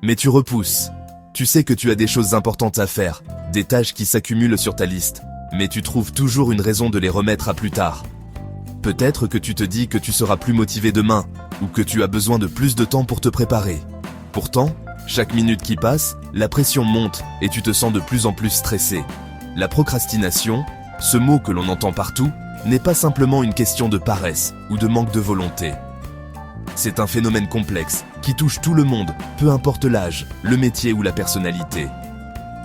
Mais tu repousses. Tu sais que tu as des choses importantes à faire, des tâches qui s'accumulent sur ta liste, mais tu trouves toujours une raison de les remettre à plus tard. Peut-être que tu te dis que tu seras plus motivé demain, ou que tu as besoin de plus de temps pour te préparer. Pourtant, chaque minute qui passe, la pression monte et tu te sens de plus en plus stressé. La procrastination, ce mot que l'on entend partout, n'est pas simplement une question de paresse ou de manque de volonté. C'est un phénomène complexe qui touche tout le monde, peu importe l'âge, le métier ou la personnalité.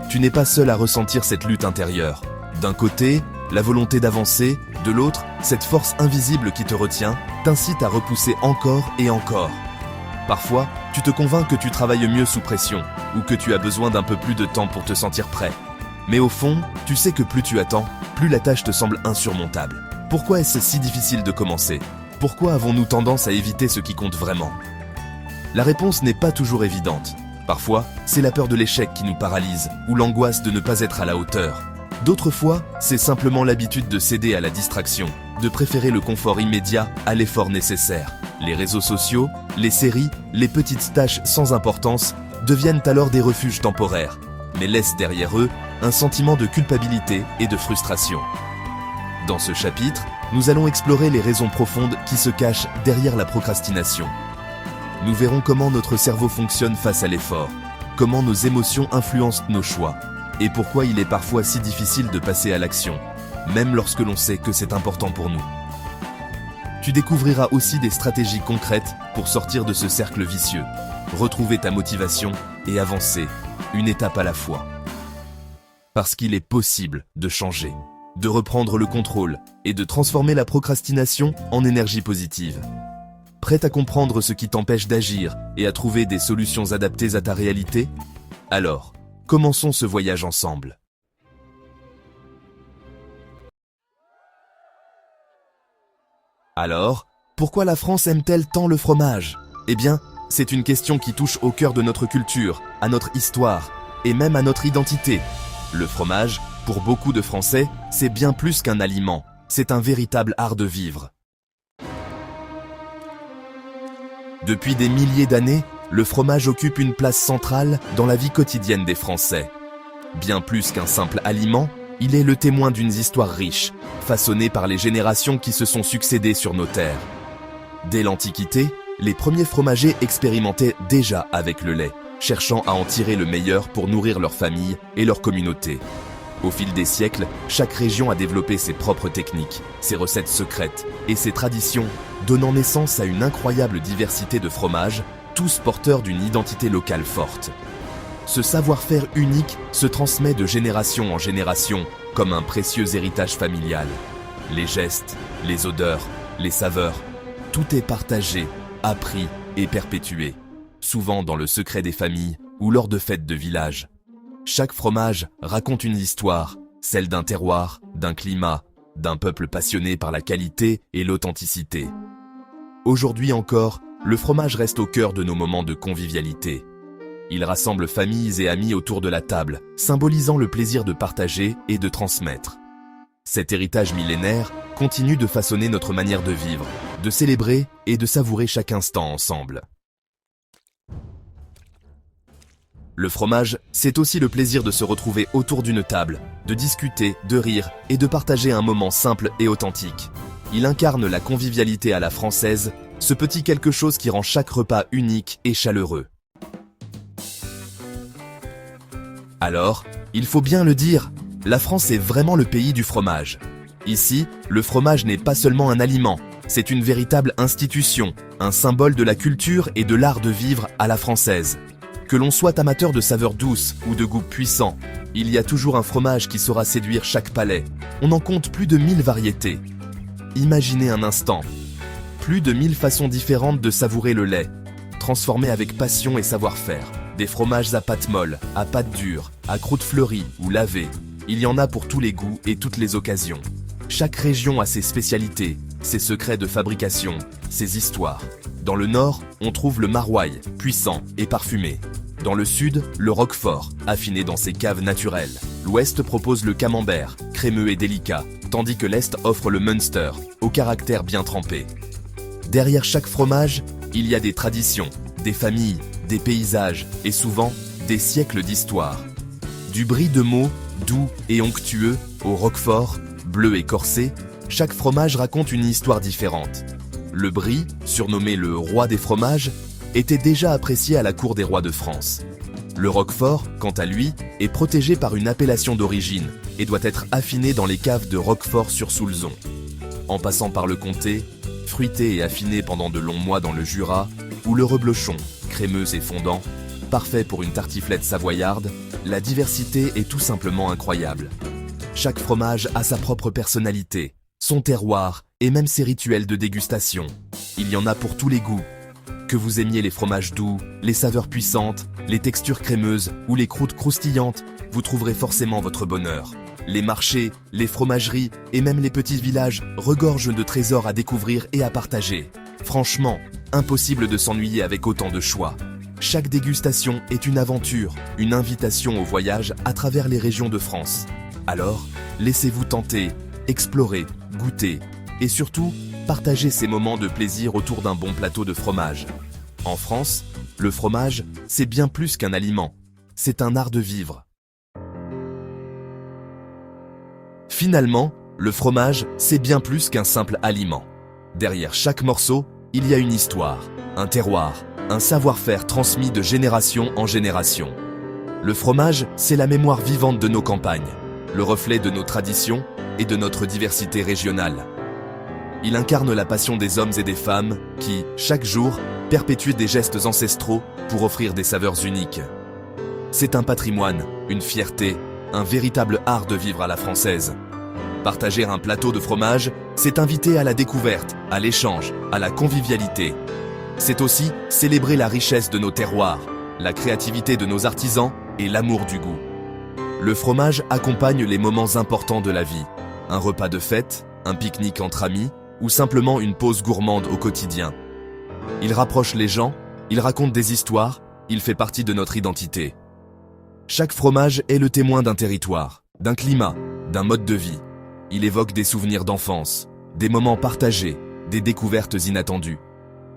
Tu n'es pas seul à ressentir cette lutte intérieure. D'un côté, la volonté d'avancer, de l'autre, cette force invisible qui te retient, t'incite à repousser encore et encore. Parfois, tu te convaincs que tu travailles mieux sous pression, ou que tu as besoin d'un peu plus de temps pour te sentir prêt. Mais au fond, tu sais que plus tu attends, plus la tâche te semble insurmontable. Pourquoi est-ce si difficile de commencer ? Pourquoi avons-nous tendance à éviter ce qui compte vraiment ? La réponse n'est pas toujours évidente. Parfois, c'est la peur de l'échec qui nous paralyse, ou l'angoisse de ne pas être à la hauteur. D'autres fois, c'est simplement l'habitude de céder à la distraction, de préférer le confort immédiat à l'effort nécessaire. Les réseaux sociaux, les séries, les petites tâches sans importance deviennent alors des refuges temporaires, mais laissent derrière eux un sentiment de culpabilité et de frustration. Dans ce chapitre, nous allons explorer les raisons profondes qui se cachent derrière la procrastination. Nous verrons comment notre cerveau fonctionne face à l'effort, comment nos émotions influencent nos choix, et pourquoi il est parfois si difficile de passer à l'action, même lorsque l'on sait que c'est important pour nous. Tu découvriras aussi des stratégies concrètes pour sortir de ce cercle vicieux, retrouver ta motivation et avancer, une étape à la fois. Parce qu'il est possible de changer, de reprendre le contrôle et de transformer la procrastination en énergie positive. Prêt à comprendre ce qui t'empêche d'agir et à trouver des solutions adaptées à ta réalité ? Alors, commençons ce voyage ensemble. Alors, pourquoi la France aime-t-elle tant le fromage ? Eh bien, c'est une question qui touche au cœur de notre culture, à notre histoire et même à notre identité. Le fromage, pour beaucoup de Français, c'est bien plus qu'un aliment, c'est un véritable art de vivre. Depuis des milliers d'années, le fromage occupe une place centrale dans la vie quotidienne des Français. Bien plus qu'un simple aliment, il est le témoin d'une histoire riche, façonnée par les générations qui se sont succédées sur nos terres. Dès l'Antiquité, les premiers fromagers expérimentaient déjà avec le lait, cherchant à en tirer le meilleur pour nourrir leur famille et leur communauté. Au fil des siècles, chaque région a développé ses propres techniques, ses recettes secrètes et ses traditions, donnant naissance à une incroyable diversité de fromages, tous porteurs d'une identité locale forte. Ce savoir-faire unique se transmet de génération en génération comme un précieux héritage familial. Les gestes, les odeurs, les saveurs, tout est partagé, appris et perpétué, souvent dans le secret des familles ou lors de fêtes de village. Chaque fromage raconte une histoire, celle d'un terroir, d'un climat, d'un peuple passionné par la qualité et l'authenticité. Aujourd'hui encore, le fromage reste au cœur de nos moments de convivialité. Il rassemble familles et amis autour de la table, symbolisant le plaisir de partager et de transmettre. Cet héritage millénaire continue de façonner notre manière de vivre, de célébrer et de savourer chaque instant ensemble. Le fromage, c'est aussi le plaisir de se retrouver autour d'une table, de discuter, de rire et de partager un moment simple et authentique. Il incarne la convivialité à la française, ce petit quelque chose qui rend chaque repas unique et chaleureux. Alors, il faut bien le dire, la France est vraiment le pays du fromage. Ici, le fromage n'est pas seulement un aliment, c'est une véritable institution, un symbole de la culture et de l'art de vivre à la française. Que l'on soit amateur de saveurs douces ou de goût puissant, il y a toujours un fromage qui saura séduire chaque palais. On en compte plus de 1000 variétés. Imaginez un instant, plus de 1000 façons différentes de savourer le lait, transformé avec passion et savoir-faire. Des fromages à pâte molle, à pâte dure, à croûte fleurie ou lavée. Il y en a pour tous les goûts et toutes les occasions. Chaque région a ses spécialités, ses secrets de fabrication, ses histoires. Dans le nord, on trouve le maroilles, puissant et parfumé. Dans le sud, le roquefort, affiné dans ses caves naturelles. L'ouest propose le camembert, crémeux et délicat, tandis que l'est offre le Münster, au caractère bien trempé. Derrière chaque fromage, il y a des traditions, des familles, des paysages et souvent des siècles d'histoire. Du brie de Meaux, doux et onctueux, au roquefort, bleu et corsé, chaque fromage raconte une histoire différente. Le brie, surnommé le roi des fromages, était déjà apprécié à la cour des rois de France. Le roquefort, quant à lui, est protégé par une appellation d'origine et doit être affiné dans les caves de Roquefort-sur-Soulzon. En passant par le comté, fruité et affiné pendant de longs mois dans le Jura, ou le reblochon, crémeux et fondant, parfait pour une tartiflette savoyarde, la diversité est tout simplement incroyable. Chaque fromage a sa propre personnalité, son terroir et même ses rituels de dégustation. Il y en a pour tous les goûts. Que vous aimiez les fromages doux, les saveurs puissantes, les textures crémeuses ou les croûtes croustillantes, vous trouverez forcément votre bonheur. Les marchés, les fromageries et même les petits villages regorgent de trésors à découvrir et à partager. Franchement, impossible de s'ennuyer avec autant de choix. Chaque dégustation est une aventure, une invitation au voyage à travers les régions de France. Alors, laissez-vous tenter, explorer, goûter et surtout, partagez ces moments de plaisir autour d'un bon plateau de fromage. En France, le fromage, c'est bien plus qu'un aliment. C'est un art de vivre. Finalement, le fromage, c'est bien plus qu'un simple aliment. Derrière chaque morceau, il y a une histoire, un terroir, un savoir-faire transmis de génération en génération. Le fromage, c'est la mémoire vivante de nos campagnes, le reflet de nos traditions et de notre diversité régionale. Il incarne la passion des hommes et des femmes qui, chaque jour, perpétuent des gestes ancestraux pour offrir des saveurs uniques. C'est un patrimoine, une fierté, un véritable art de vivre à la française. Partager un plateau de fromage, c'est inviter à la découverte, à l'échange, à la convivialité. C'est aussi célébrer la richesse de nos terroirs, la créativité de nos artisans et l'amour du goût. Le fromage accompagne les moments importants de la vie. Un repas de fête, un pique-nique entre amis, ou simplement une pause gourmande au quotidien. Il rapproche les gens, il raconte des histoires, il fait partie de notre identité. Chaque fromage est le témoin d'un territoire, d'un climat, d'un mode de vie. Il évoque des souvenirs d'enfance, des moments partagés, des découvertes inattendues.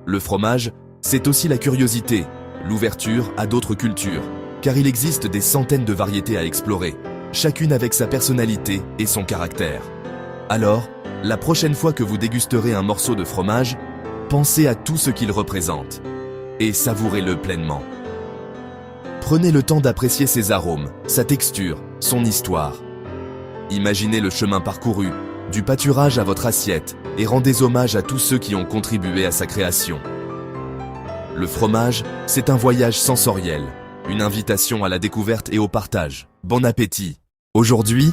Le fromage, c'est aussi la curiosité, l'ouverture à d'autres cultures, car il existe des centaines de variétés à explorer, chacune avec sa personnalité et son caractère. Alors, la prochaine fois que vous dégusterez un morceau de fromage, pensez à tout ce qu'il représente et savourez-le pleinement. Prenez le temps d'apprécier ses arômes, sa texture, son histoire. Imaginez le chemin parcouru, du pâturage à votre assiette et rendez hommage à tous ceux qui ont contribué à sa création. Le fromage, c'est un voyage sensoriel, une invitation à la découverte et au partage. Bon appétit! Aujourd'hui,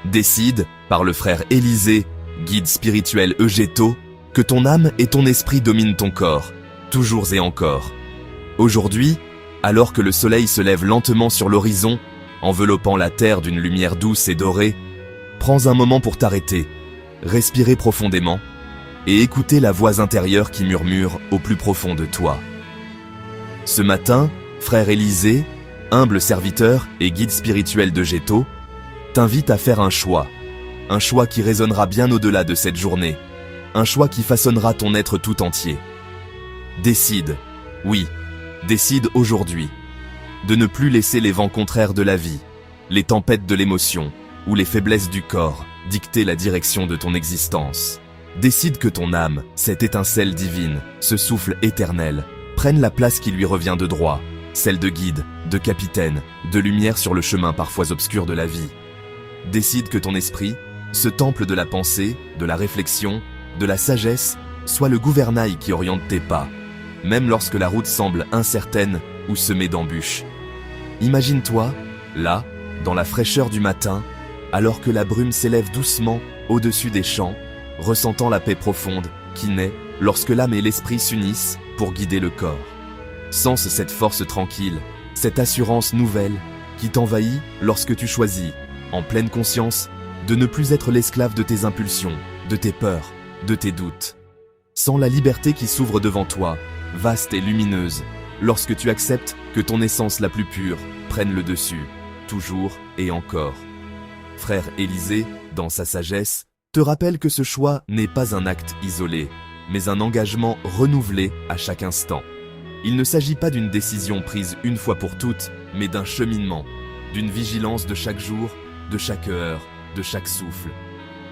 décide, par le frère Élysée, guide spirituel Eugéto, que ton âme et ton esprit dominent ton corps, toujours et encore. Aujourd'hui, alors que le soleil se lève lentement sur l'horizon, enveloppant la terre d'une lumière douce et dorée, prends un moment pour t'arrêter, respirer profondément et écouter la voix intérieure qui murmure au plus profond de toi. Ce matin, frère Élysée, humble serviteur et guide spirituel d'Eugéto, t'invite à faire un choix qui résonnera bien au-delà de cette journée, un choix qui façonnera ton être tout entier. Décide, oui, décide aujourd'hui, de ne plus laisser les vents contraires de la vie, les tempêtes de l'émotion ou les faiblesses du corps dicter la direction de ton existence. Décide que ton âme, cette étincelle divine, ce souffle éternel, prenne la place qui lui revient de droit, celle de guide, de capitaine, de lumière sur le chemin parfois obscur de la vie. Décide que ton esprit, ce temple de la pensée, de la réflexion, de la sagesse, soit le gouvernail qui oriente tes pas, même lorsque la route semble incertaine ou semée d'embûches. Imagine-toi, là, dans la fraîcheur du matin, alors que la brume s'élève doucement au-dessus des champs, ressentant la paix profonde qui naît lorsque l'âme et l'esprit s'unissent pour guider le corps. Sens cette force tranquille, cette assurance nouvelle qui t'envahit lorsque tu choisis, en pleine conscience, de ne plus être l'esclave de tes impulsions, de tes peurs, de tes doutes. Sens la liberté qui s'ouvre devant toi, vaste et lumineuse, lorsque tu acceptes que ton essence la plus pure prenne le dessus, toujours et encore. Frère Élysée, dans sa sagesse, te rappelle que ce choix n'est pas un acte isolé, mais un engagement renouvelé à chaque instant. Il ne s'agit pas d'une décision prise une fois pour toutes, mais d'un cheminement, d'une vigilance de chaque jour, de chaque heure, de chaque souffle.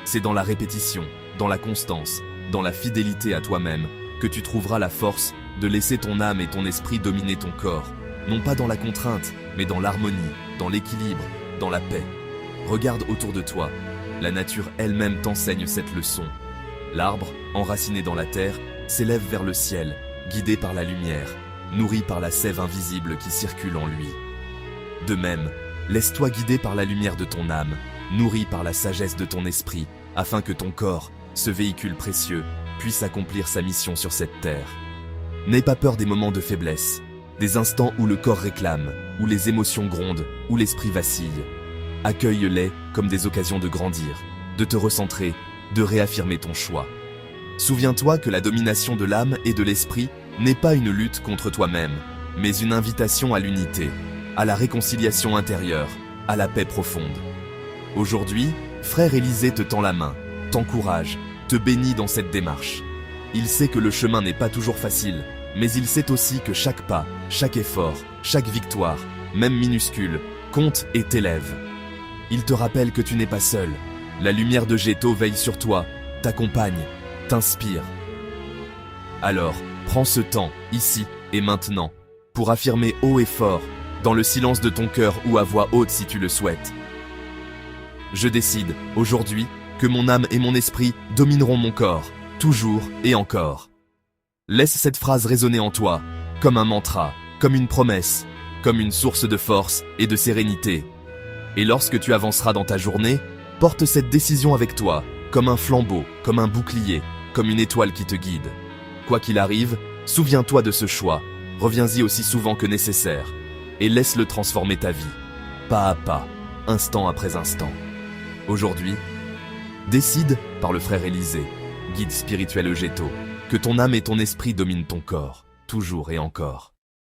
C'est dans la répétition, dans la constance, dans la fidélité à toi-même, que tu trouveras la force de laisser ton âme et ton esprit dominer ton corps, non pas dans la contrainte, mais dans l'harmonie, dans l'équilibre, dans la paix. Regarde autour de toi, la nature elle-même t'enseigne cette leçon. L'arbre, enraciné dans la terre, s'élève vers le ciel, guidé par la lumière, nourri par la sève invisible qui circule en lui. De même, laisse-toi guider par la lumière de ton âme, nourri par la sagesse de ton esprit, afin que ton corps, ce véhicule précieux, puisse accomplir sa mission sur cette terre. N'aie pas peur des moments de faiblesse, des instants où le corps réclame, où les émotions grondent, où l'esprit vacille. Accueille-les comme des occasions de grandir, de te recentrer, de réaffirmer ton choix. Souviens-toi que la domination de l'âme et de l'esprit n'est pas une lutte contre toi-même, mais une invitation à l'unité, à la réconciliation intérieure, à la paix profonde. Aujourd'hui, frère Élisée te tend la main, t'encourage, te bénit dans cette démarche. Il sait que le chemin n'est pas toujours facile, mais il sait aussi que chaque pas, chaque effort, chaque victoire, même minuscule, compte et t'élève. Il te rappelle que tu n'es pas seul. La lumière de Géto veille sur toi, t'accompagne, t'inspire. Alors, prends ce temps, ici et maintenant, pour affirmer haut et fort, dans le silence de ton cœur ou à voix haute si tu le souhaites. Je décide, aujourd'hui, que mon âme et mon esprit domineront mon corps, toujours et encore. Laisse cette phrase résonner en toi, comme un mantra, comme une promesse, comme une source de force et de sérénité. Et lorsque tu avanceras dans ta journée, porte cette décision avec toi, comme un flambeau, comme un bouclier, comme une étoile qui te guide. Quoi qu'il arrive, souviens-toi de ce choix, reviens-y aussi souvent que nécessaire, et laisse-le transformer ta vie, pas à pas, instant après instant. Aujourd'hui, décide, par le frère Élisée, guide spirituel Géto, que ton âme et ton esprit dominent ton corps, toujours et encore.